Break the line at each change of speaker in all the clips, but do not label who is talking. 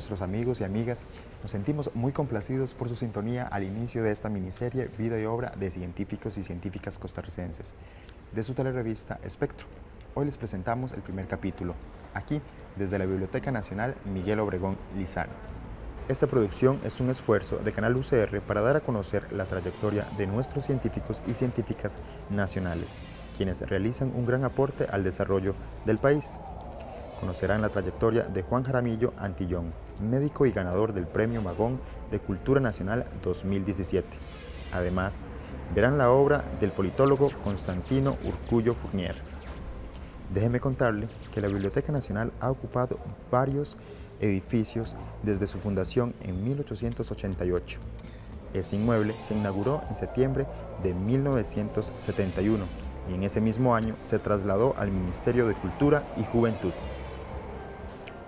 nuestros amigos y amigas, nos sentimos muy complacidos por su sintonía al inicio de esta miniserie Vida y Obra de científicos y científicas costarricenses, de su telerevista Espectro. Hoy les presentamos el primer capítulo, aquí desde la Biblioteca Nacional Miguel Obregón Lizano. Esta producción es un esfuerzo de Canal UCR para dar a conocer la trayectoria de nuestros científicos y científicas nacionales, quienes realizan un gran aporte al desarrollo del país. Conocerán la trayectoria de Juan Jaramillo Antillón, médico y ganador del Premio Magón de Cultura Nacional 2017. Además, verán la obra del politólogo Constantino Urcullo Fournier. Déjeme contarle que la Biblioteca Nacional ha ocupado varios edificios desde su fundación en 1888. Este inmueble se inauguró en septiembre de 1971 y en ese mismo año se trasladó al Ministerio de Cultura y Juventud.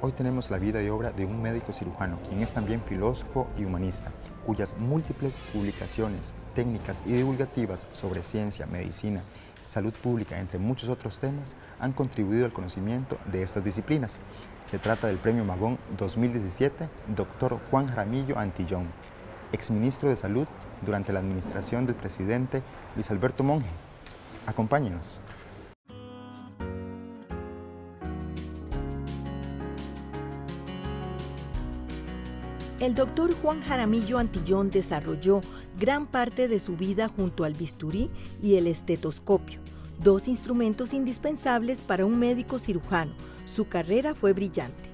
Hoy tenemos la vida y obra de un médico cirujano, quien es también filósofo y humanista, cuyas múltiples publicaciones, técnicas y divulgativas sobre ciencia, medicina, salud pública, entre muchos otros temas, han contribuido al conocimiento de estas disciplinas. Se trata del Premio Magón 2017, Dr. Juan Jaramillo Antillón, exministro de Salud durante la administración del presidente Luis Alberto Monge. Acompáñenos.
El doctor Juan Jaramillo Antillón desarrolló gran parte de su vida junto al bisturí y el estetoscopio, dos instrumentos indispensables para un médico cirujano. Su carrera fue brillante.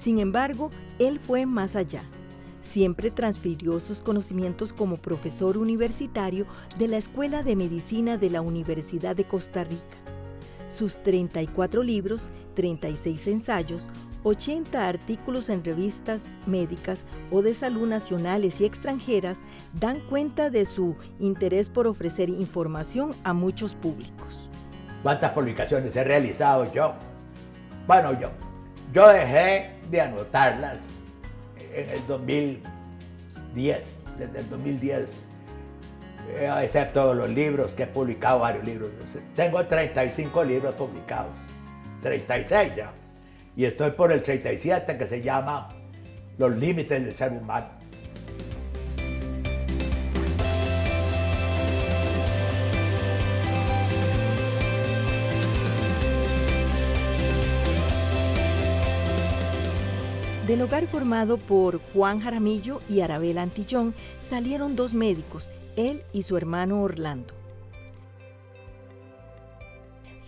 Sin embargo, él fue más allá. Siempre transfirió sus conocimientos como profesor universitario de la Escuela de Medicina de la Universidad de Costa Rica. Sus 34 libros, 36 ensayos, 80 artículos en revistas médicas o de salud nacionales y extranjeras dan cuenta de su interés por ofrecer información a muchos públicos.
¿Cuántas publicaciones he realizado yo? Bueno, yo dejé de anotarlas en el 2010, desde el 2010, excepto los libros que he publicado, varios libros. Tengo 35 libros publicados, 36 ya. Y estoy por el 37, que se llama Los límites del ser humano.
Del hogar formado por Juan Jaramillo y Arabela Antillón salieron dos médicos, él y su hermano Orlando.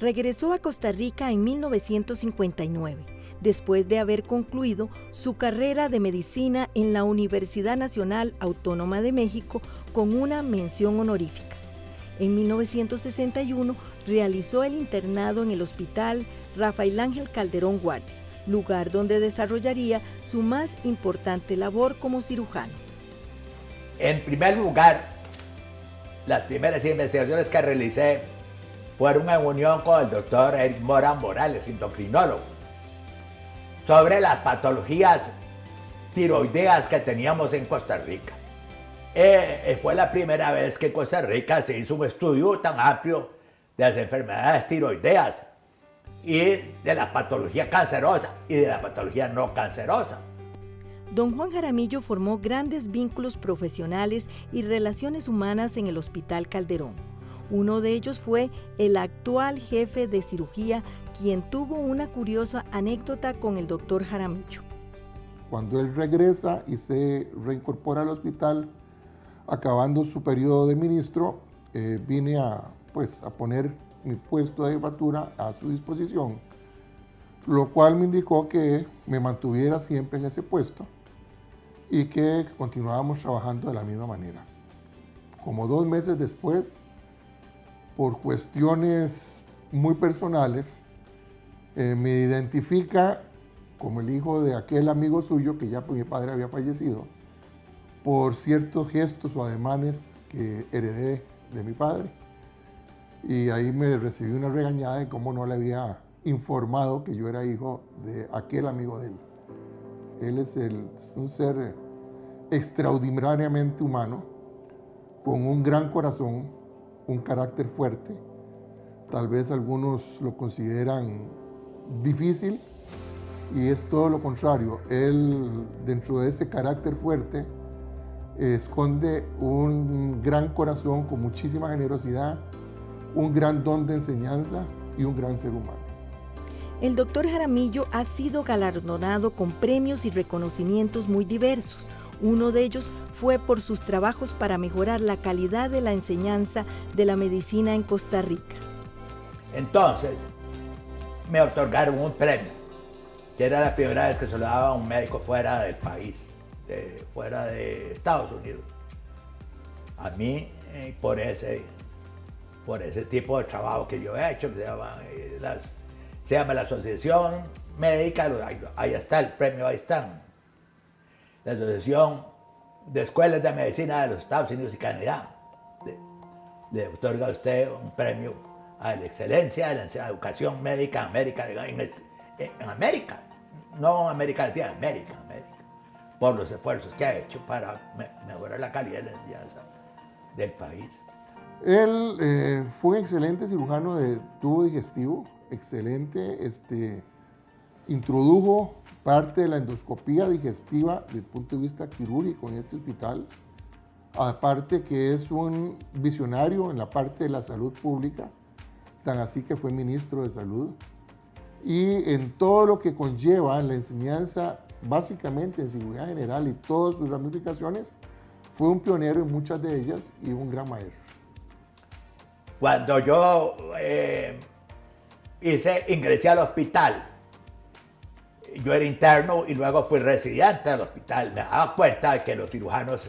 Regresó a Costa Rica en 1959, después de haber concluido su carrera de medicina en la Universidad Nacional Autónoma de México con una mención honorífica. En 1961 realizó el internado en el Hospital Rafael Ángel Calderón Guardia, lugar donde desarrollaría su más importante labor como cirujano.
En primer lugar, las primeras investigaciones que realicé fueron en unión con el doctor Eric Mora Morales, endocrinólogo, sobre las patologías tiroideas que teníamos en Costa Rica. Fue la primera vez que en Costa Rica se hizo un estudio tan amplio de las enfermedades tiroideas y de la patología cancerosa y de la patología no cancerosa.
Don Juan Jaramillo formó grandes vínculos profesionales y relaciones humanas en el Hospital Calderón. Uno de ellos fue el actual jefe de cirugía, quien tuvo una curiosa anécdota con el doctor Jaramillo.
Cuando él regresa y se reincorpora al hospital, acabando su periodo de ministro, vine a poner mi puesto de jefatura a su disposición, lo cual me indicó que me mantuviera siempre en ese puesto y que continuábamos trabajando de la misma manera. Como 2 meses después, por cuestiones muy personales, me identifica como el hijo de aquel amigo suyo que ya mi padre había fallecido, por ciertos gestos o ademanes que heredé de mi padre. Y ahí me recibí una regañada de cómo no le había informado que yo era hijo de aquel amigo de él. Él es un ser extraordinariamente humano, con un gran corazón, un carácter fuerte. Tal vez algunos lo consideran difícil, y es todo lo contrario. Él, dentro de ese carácter fuerte, esconde un gran corazón con muchísima generosidad, un gran don de enseñanza y un gran ser humano.
El doctor Jaramillo ha sido galardonado con premios y reconocimientos muy diversos. Uno de ellos fue por sus trabajos para mejorar la calidad de la enseñanza de la medicina en Costa Rica.
Entonces, me otorgaron un premio, que era la primera vez que se lo daba a un médico fuera del país, fuera de Estados Unidos. A mí, por ese tipo de trabajo que yo he hecho, que se llama la Asociación Médica, ahí está el premio, ahí están. La Asociación de Escuelas de Medicina de los Estados Unidos y Canadá le otorga a usted un premio a la excelencia de la educación médica en América, no en América Latina, en América, por los esfuerzos que ha hecho para mejorar la calidad de la enseñanza del país.
Él fue un excelente cirujano de tubo digestivo, excelente, introdujo parte de la endoscopía digestiva desde el punto de vista quirúrgico en este hospital, aparte que es un visionario en la parte de la salud pública, tan así que fue ministro de salud, y en todo lo que conlleva la enseñanza, básicamente en cirugía general y todas sus ramificaciones, fue un pionero en muchas de ellas y un gran maestro.
Cuando yo ingresé al hospital, yo era interno y luego fui residente del hospital, me daba cuenta de que los cirujanos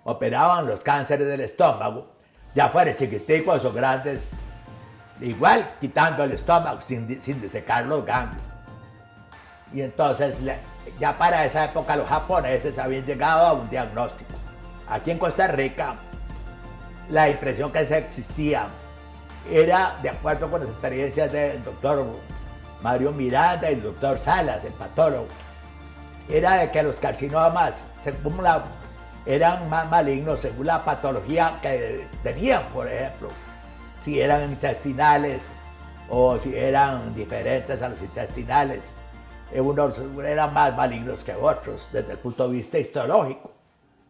operaban los cánceres del estómago, ya fueran chiquiticos o grandes, igual quitando el estómago sin disecar los ganglios. Y entonces, ya para esa época los japoneses habían llegado a un diagnóstico. Aquí en Costa Rica, la impresión que se existía era, de acuerdo con las experiencias del doctor Mario Miranda y el doctor Salas, el patólogo, era de que los carcinomas eran más malignos según la patología que tenían, por ejemplo, si eran intestinales o si eran diferentes a los intestinales. Unos eran más malignos que otros desde el punto de vista histológico.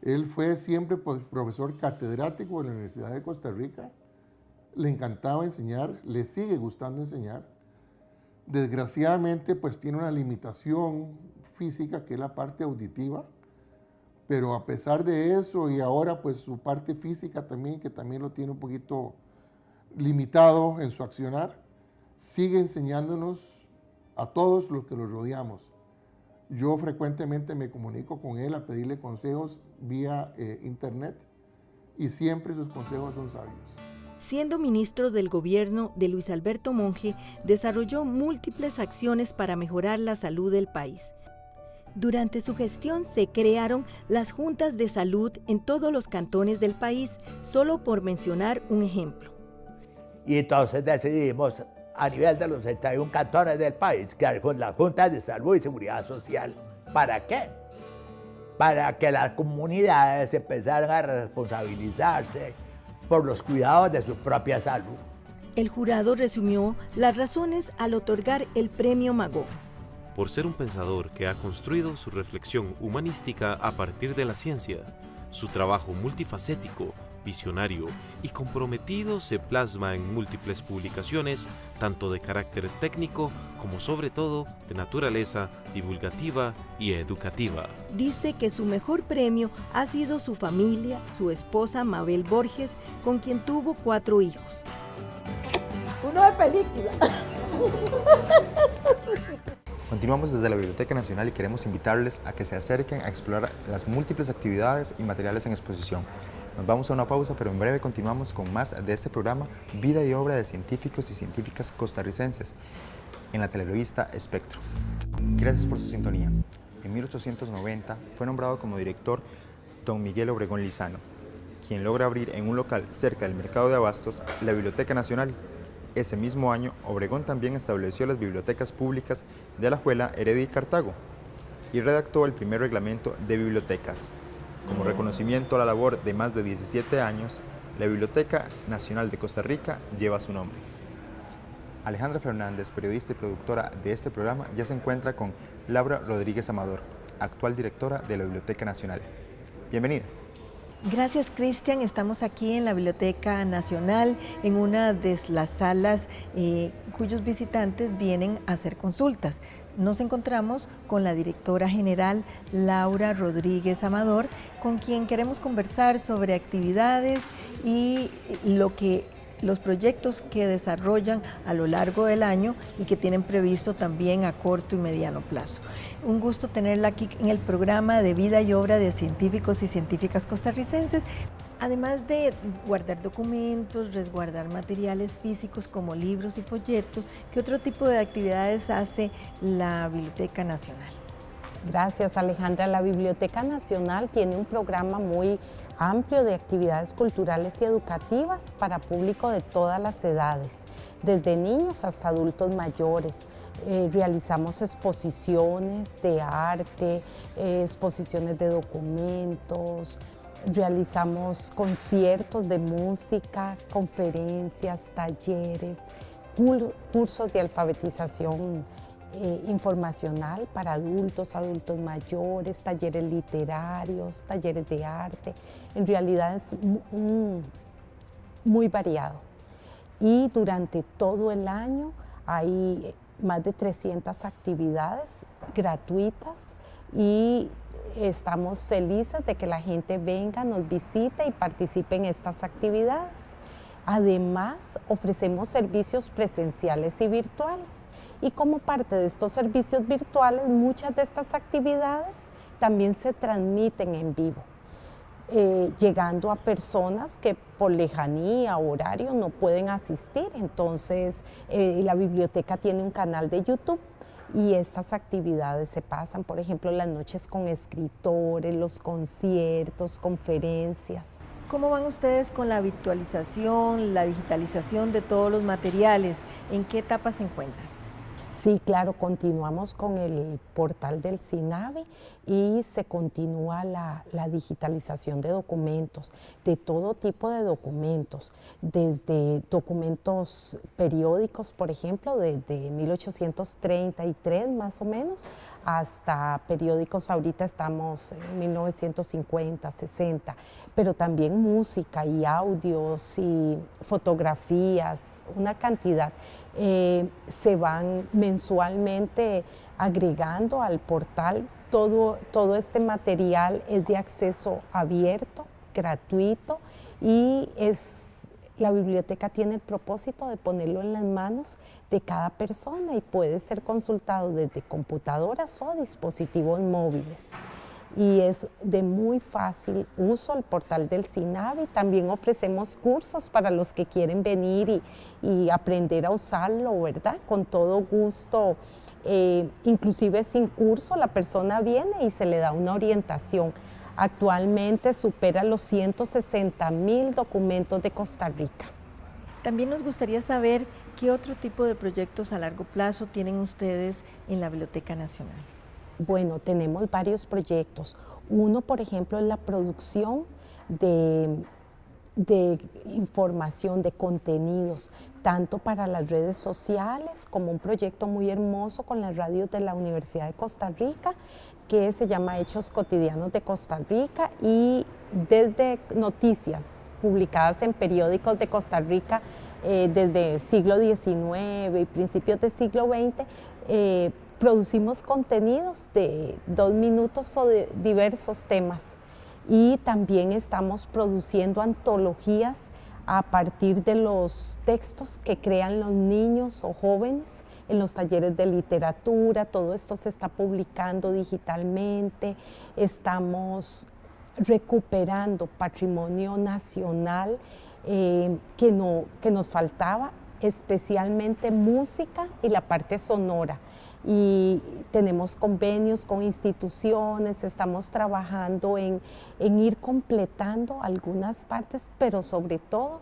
Él fue siempre profesor catedrático de la Universidad de Costa Rica, le encantaba enseñar, le sigue gustando enseñar. Desgraciadamente, pues tiene una limitación física que es la parte auditiva, pero a pesar de eso y ahora pues su parte física también, que también lo tiene un poquito limitado en su accionar, sigue enseñándonos a todos los que lo rodeamos. Yo frecuentemente me comunico con él a pedirle consejos vía internet y siempre sus consejos son sabios.
Siendo ministro del gobierno de Luis Alberto Monge, desarrolló múltiples acciones para mejorar la salud del país. Durante su gestión se crearon las juntas de salud en todos los cantones del país, solo por mencionar un ejemplo.
Y entonces decidimos, a nivel de los 61 cantones del país, crear las juntas de salud y seguridad social. ¿Para qué? Para que las comunidades empezaran a responsabilizarse por los cuidados de su propia salud.
El jurado resumió las razones al otorgar el premio Magón.
Por ser un pensador que ha construido su reflexión humanística a partir de la ciencia, su trabajo multifacético, visionario y comprometido se plasma en múltiples publicaciones, tanto de carácter técnico como sobre todo de naturaleza divulgativa y educativa.
Dice que su mejor premio ha sido su familia, su esposa Mabel Borges, con quien tuvo 4 hijos.
Uno de película.
Continuamos desde la Biblioteca Nacional y queremos invitarles a que se acerquen a explorar las múltiples actividades y materiales en exposición. Nos vamos a una pausa, pero en breve continuamos con más de este programa Vida y obra de científicos y científicas costarricenses en la telerevista Espectro. Gracias por su sintonía. En 1890 fue nombrado como director don Miguel Obregón Lizano, quien logra abrir en un local cerca del mercado de abastos la Biblioteca Nacional. Ese mismo año, Obregón también estableció las bibliotecas públicas de Alajuela, Heredia y Cartago y redactó el primer reglamento de bibliotecas. Como reconocimiento a la labor de más de 17 años, la Biblioteca Nacional de Costa Rica lleva su nombre. Alejandra Fernández, periodista y productora de este programa, ya se encuentra con Laura Rodríguez Amador, actual directora de la Biblioteca Nacional. Bienvenidas.
Gracias, Cristian. Estamos aquí en la Biblioteca Nacional, en una de las salas cuyos visitantes vienen a hacer consultas. Nos encontramos con la directora general Laura Rodríguez Amador, con quien queremos conversar sobre actividades y los proyectos que desarrollan a lo largo del año y que tienen previsto también a corto y mediano plazo. Un gusto tenerla aquí en el programa de Vida y Obra de Científicos y Científicas Costarricenses. Además de guardar documentos, resguardar materiales físicos como libros y folletos, ¿qué otro tipo de actividades hace la Biblioteca Nacional?
Gracias, Alejandra. La Biblioteca Nacional tiene un programa muy amplio de actividades culturales y educativas para público de todas las edades, desde niños hasta adultos mayores. Realizamos exposiciones de arte, exposiciones de documentos, realizamos conciertos de música, conferencias, talleres, cursos de alfabetización informacional para adultos, adultos mayores, talleres literarios, talleres de arte. En realidad es muy variado. Y durante todo el año hay más de 300 actividades gratuitas y estamos felices de que la gente venga, nos visite y participe en estas actividades. Además, ofrecemos servicios presenciales y virtuales. Y como parte de estos servicios virtuales, muchas de estas actividades también se transmiten en vivo, llegando a personas que por lejanía o horario no pueden asistir. Entonces, la biblioteca tiene un canal de YouTube y estas actividades se pasan, por ejemplo, las noches con escritores, los conciertos, conferencias.
¿Cómo van ustedes con la virtualización, la digitalización de todos los materiales? ¿En qué etapa se encuentran?
Sí, claro, continuamos con el portal del CINAVI y se continúa la digitalización de documentos, de todo tipo de documentos, desde documentos periódicos, por ejemplo, desde 1833 más o menos, hasta periódicos, ahorita estamos en 1950, 60, pero también música y audios y fotografías, una cantidad. Se van mensualmente agregando al portal. Todo este material es de acceso abierto, gratuito, y la biblioteca tiene el propósito de ponerlo en las manos de cada persona y puede ser consultado desde computadoras o dispositivos móviles. Y es de muy fácil uso el portal del CINAVI. También ofrecemos cursos para los que quieren venir y aprender a usarlo, ¿verdad? Con todo gusto, inclusive sin curso, la persona viene y se le da una orientación. Actualmente supera los 160,000 documentos de Costa Rica.
También nos gustaría saber qué otro tipo de proyectos a largo plazo tienen ustedes en la Biblioteca Nacional.
Bueno, tenemos varios proyectos. Uno, por ejemplo, es la producción de información, de contenidos, tanto para las redes sociales como un proyecto muy hermoso con las radios de la Universidad de Costa Rica, que se llama Hechos Cotidianos de Costa Rica, y desde noticias publicadas en periódicos de Costa Rica desde el siglo XIX y principios del siglo XX, producimos contenidos de 2 minutos sobre diversos temas, y también estamos produciendo antologías a partir de los textos que crean los niños o jóvenes en los talleres de literatura. Todo esto se está publicando digitalmente. Estamos recuperando patrimonio nacional que nos faltaba, especialmente música y la parte sonora. Y tenemos convenios con instituciones, estamos trabajando en ir completando algunas partes, pero sobre todo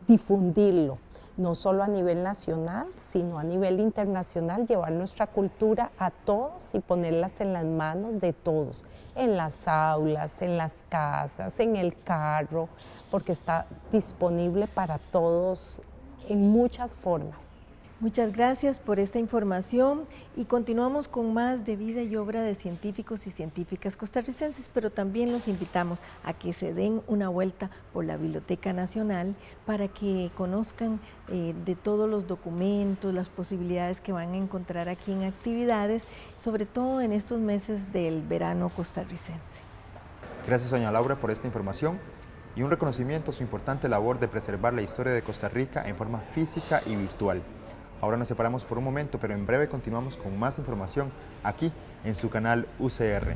difundirlo, no solo a nivel nacional, sino a nivel internacional, llevar nuestra cultura a todos y ponerlas en las manos de todos, en las aulas, en las casas, en el carro, porque está disponible para todos en muchas formas.
Muchas gracias por esta información y continuamos con más de vida y obra de científicos y científicas costarricenses, pero también los invitamos a que se den una vuelta por la Biblioteca Nacional para que conozcan de todos los documentos, las posibilidades que van a encontrar aquí en actividades, sobre todo en estos meses del verano costarricense.
Gracias, doña Laura, por esta información y un reconocimiento a su importante labor de preservar la historia de Costa Rica en forma física y virtual. Ahora nos separamos por un momento, pero en breve continuamos con más información aquí en su canal UCR.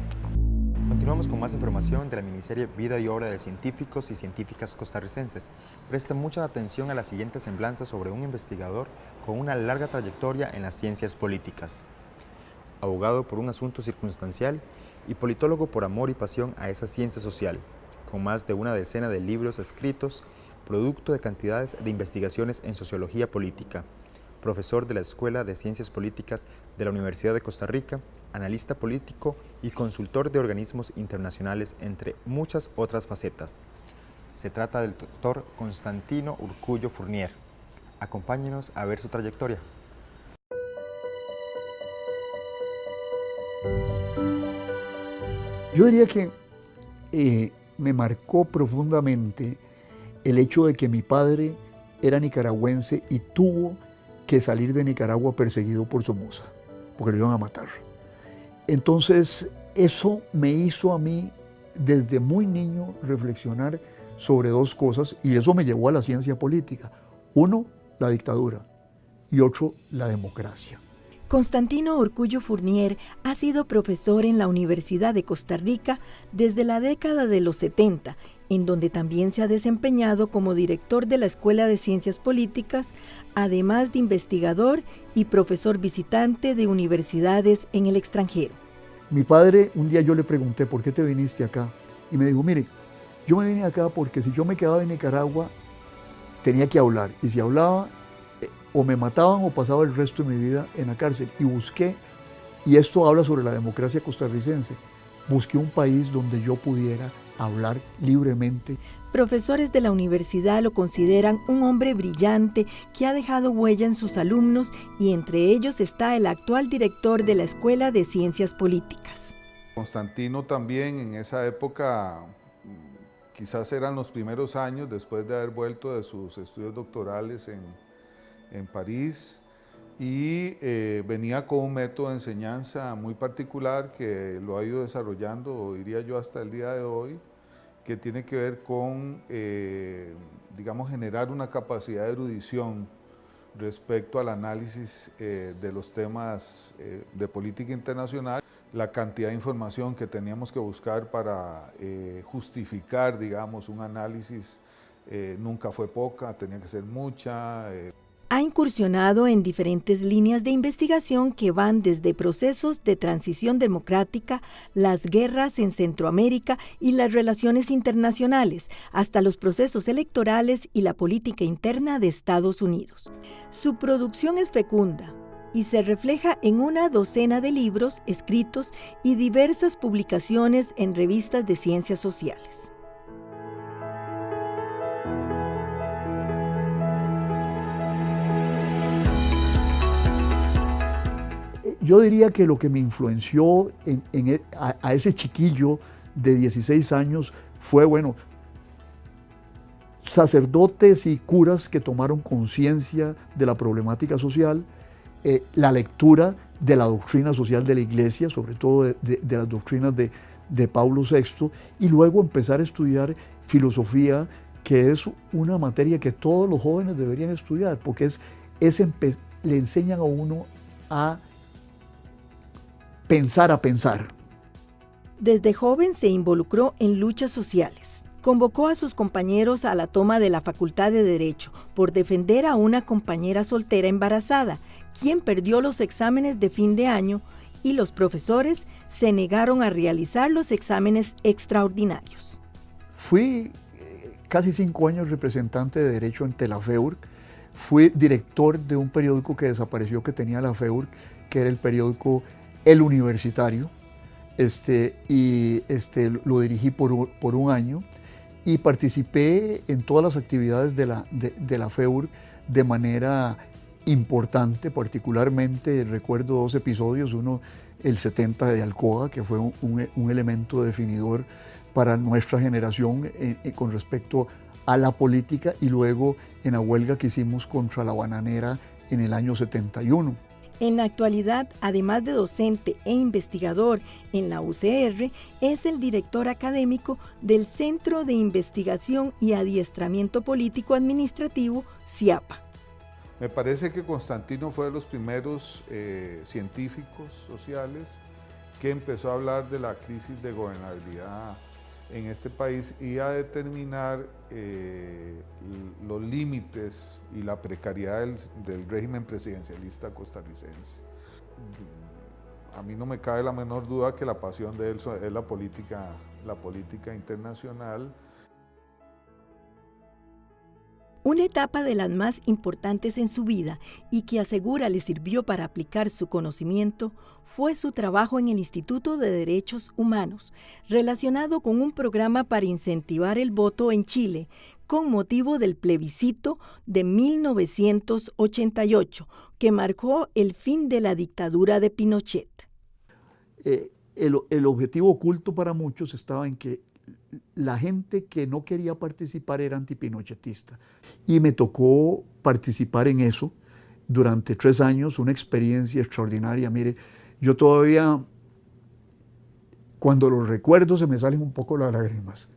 Continuamos con más información de la miniserie Vida y obra de científicos y científicas costarricenses. Presten mucha atención a la siguiente semblanza sobre un investigador con una larga trayectoria en las ciencias políticas. Abogado por un asunto circunstancial y politólogo por amor y pasión a esa ciencia social, con más de una decena de libros escritos, producto de cantidades de investigaciones en sociología política. Profesor de la Escuela de Ciencias Políticas de la Universidad de Costa Rica, analista político y consultor de organismos internacionales, entre muchas otras facetas. Se trata del doctor Constantino Urcullo Fournier. Acompáñenos a ver su trayectoria.
Yo diría que me marcó profundamente el hecho de que mi padre era nicaragüense y tuvo que salir de Nicaragua perseguido por Somoza, porque lo iban a matar. Entonces, eso me hizo a mí, desde muy niño, reflexionar sobre dos cosas, y eso me llevó a la ciencia política. Uno, la dictadura, y otro, la democracia.
Constantino Urcullo Fournier ha sido profesor en la Universidad de Costa Rica desde la década de los 70, en donde también se ha desempeñado como director de la Escuela de Ciencias Políticas, además de investigador y profesor visitante de universidades en el extranjero.
Mi padre, un día yo le pregunté, ¿por qué te viniste acá? Y me dijo, mire, yo me vine acá porque si yo me quedaba en Nicaragua, tenía que hablar. Y si hablaba, o me mataban o pasaba el resto de mi vida en la cárcel. Y busqué, y esto habla sobre la democracia costarricense, busqué un país donde yo pudiera hablar libremente.
Profesores de la universidad lo consideran un hombre brillante que ha dejado huella en sus alumnos y entre ellos está el actual director de la Escuela de Ciencias Políticas.
Constantino también en esa época, quizás eran los primeros años después de haber vuelto de sus estudios doctorales en París, y venía con un método de enseñanza muy particular que lo ha ido desarrollando, diría yo, hasta el día de hoy, que tiene que ver con, digamos, generar una capacidad de erudición respecto al análisis de los temas de política internacional. La cantidad de información que teníamos que buscar para justificar, digamos, un análisis nunca fue poca, tenía que ser mucha.
Ha incursionado en diferentes líneas de investigación que van desde procesos de transición democrática, las guerras en Centroamérica y las relaciones internacionales, hasta los procesos electorales y la política interna de Estados Unidos. Su producción es fecunda y se refleja en una docena de libros escritos y diversas publicaciones en revistas de ciencias sociales.
Yo diría que lo que me influenció a ese chiquillo de 16 años fue, bueno, sacerdotes y curas que tomaron conciencia de la problemática social, la lectura de la doctrina social de la Iglesia, sobre todo de las doctrinas de Pablo VI, y luego empezar a estudiar filosofía, que es una materia que todos los jóvenes deberían estudiar, porque le enseñan a uno a pensar.
Desde joven se involucró en luchas sociales. Convocó a sus compañeros a la toma de la Facultad de Derecho por defender a una compañera soltera embarazada, quien perdió los exámenes de fin de año, y los profesores se negaron a realizar los exámenes extraordinarios.
Fui casi 5 años representante de Derecho ante la FEURC. Fui director de un periódico que desapareció que tenía la FEURC, que era el periódico El Universitario, lo dirigí por un año y participé en todas las actividades de la FEURC de manera importante, particularmente recuerdo dos episodios, uno el 70 de Alcoa, que fue un elemento definidor para nuestra generación con respecto a la política, y luego en la huelga que hicimos contra la bananera en el año 71.
En la actualidad, además de docente e investigador en la UCR, es el director académico del Centro de Investigación y Adiestramiento Político Administrativo, CIAPA.
Me parece que Constantino fue de los primeros científicos sociales que empezó a hablar de la crisis de gobernabilidad en este país y a determinar los límites y la precariedad del régimen presidencialista costarricense. A mí no me cabe la menor duda que la pasión de él es la política internacional.
Una etapa de las más importantes en su vida y que asegura le sirvió para aplicar su conocimiento fue su trabajo en el Instituto de Derechos Humanos, relacionado con un programa para incentivar el voto en Chile, con motivo del plebiscito de 1988, que marcó el fin de la dictadura de Pinochet.
El objetivo oculto para muchos estaba en que la gente que no quería participar era antipinochetista. Y me tocó participar en eso durante 3 años, una experiencia extraordinaria. Mire, yo todavía, cuando lo recuerdo, se me salen un poco las lágrimas,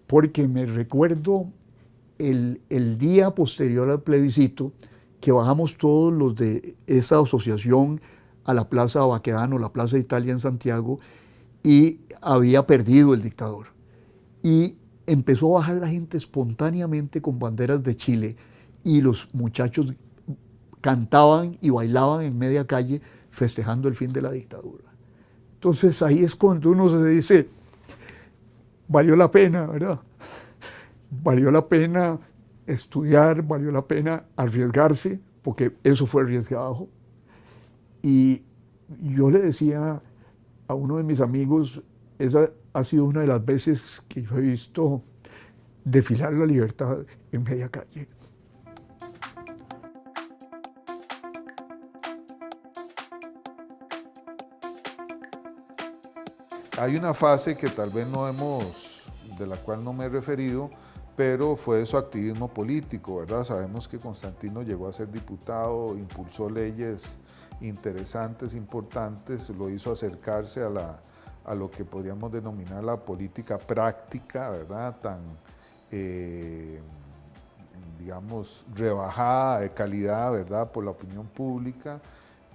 porque me recuerdo el día posterior al plebiscito, que bajamos todos los de esa asociación a la Plaza Baquedano, la Plaza de Italia en Santiago, y había perdido el dictador. Y empezó a bajar la gente espontáneamente con banderas de Chile, y los muchachos cantaban y bailaban en media calle festejando el fin de la dictadura. Entonces ahí es cuando uno se dice, valió la pena, ¿verdad? Valió la pena estudiar, valió la pena arriesgarse, porque eso fue arriesgado. Y yo le decía a uno de mis amigos, esa ha sido una de las veces que yo he visto desfilar la libertad en media calle.
Hay una fase que tal vez de la cual no me he referido, pero fue de su activismo político, ¿verdad? Sabemos que Constantino llegó a ser diputado, impulsó leyes interesantes, importantes, lo hizo acercarse a lo que podríamos denominar la política práctica, ¿verdad? Tan, digamos, rebajada de calidad, ¿verdad? Por la opinión pública.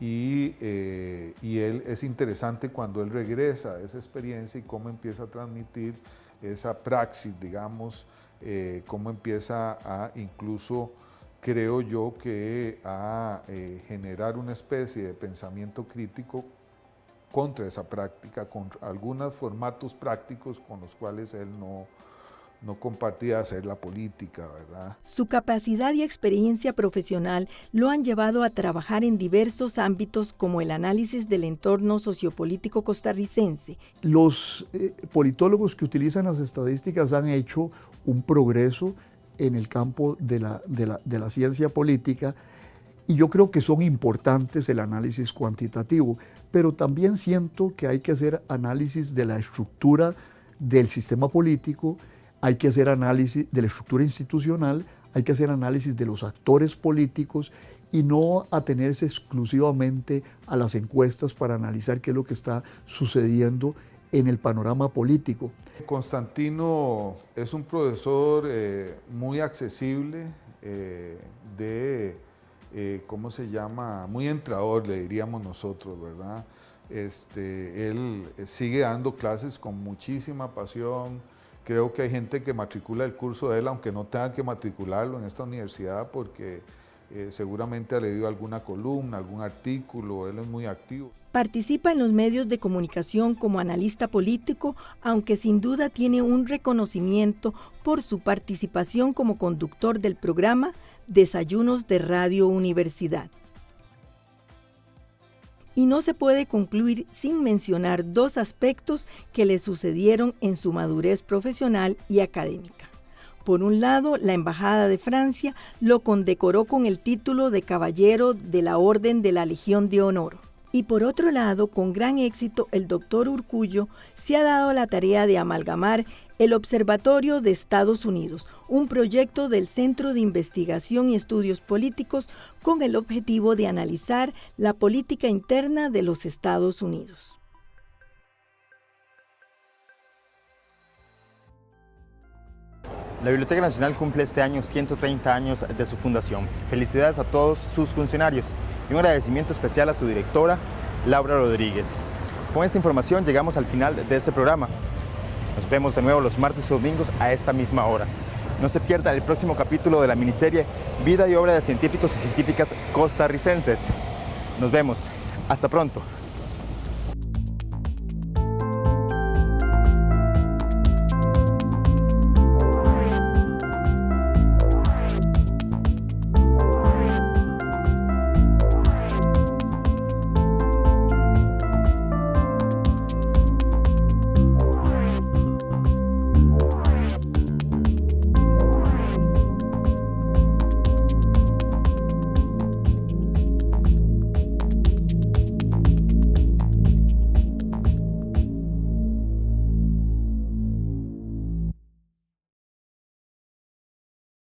Y él es interesante cuando él regresa a esa experiencia y cómo empieza a transmitir esa praxis, digamos, cómo empieza a incluso, creo yo, que a generar una especie de pensamiento crítico contra esa práctica, con algunos formatos prácticos con los cuales él no compartía hacer la política, ¿verdad?
Su capacidad y experiencia profesional lo han llevado a trabajar en diversos ámbitos como el análisis del entorno sociopolítico costarricense.
Los politólogos que utilizan las estadísticas han hecho un progreso en el campo de la ciencia política, y yo creo que son importantes el análisis cuantitativo, pero también siento que hay que hacer análisis de la estructura del sistema político, hay que hacer análisis de la estructura institucional, hay que hacer análisis de los actores políticos y no atenerse exclusivamente a las encuestas para analizar qué es lo que está sucediendo en el panorama político.
Constantino es un profesor muy accesible, ¿cómo se llama? Muy entrador, le diríamos nosotros, ¿verdad? Él sigue dando clases con muchísima pasión. Creo que hay gente que matricula el curso de él, aunque no tenga que matricularlo en esta universidad, porque seguramente ha leído alguna columna, algún artículo, él es muy activo.
Participa en los medios de comunicación como analista político, aunque sin duda tiene un reconocimiento por su participación como conductor del programa Desayunos de Radio Universidad. Y no se puede concluir sin mencionar 2 aspectos que le sucedieron en su madurez profesional y académica. Por un lado, la Embajada de Francia lo condecoró con el título de Caballero de la Orden de la Legión de Honor. Y por otro lado, con gran éxito, el doctor Urcullo se ha dado la tarea de amalgamar el Observatorio de Estados Unidos, un proyecto del Centro de Investigación y Estudios Políticos con el objetivo de analizar la política interna de los Estados Unidos.
La Biblioteca Nacional cumple este año 130 años de su fundación. Felicidades a todos sus funcionarios y un agradecimiento especial a su directora, Laura Rodríguez. Con esta información llegamos al final de este programa. Nos vemos de nuevo los martes y domingos a esta misma hora. No se pierda el próximo capítulo de la miniserie Vida y obra de científicos y científicas costarricenses. Nos vemos. Hasta pronto.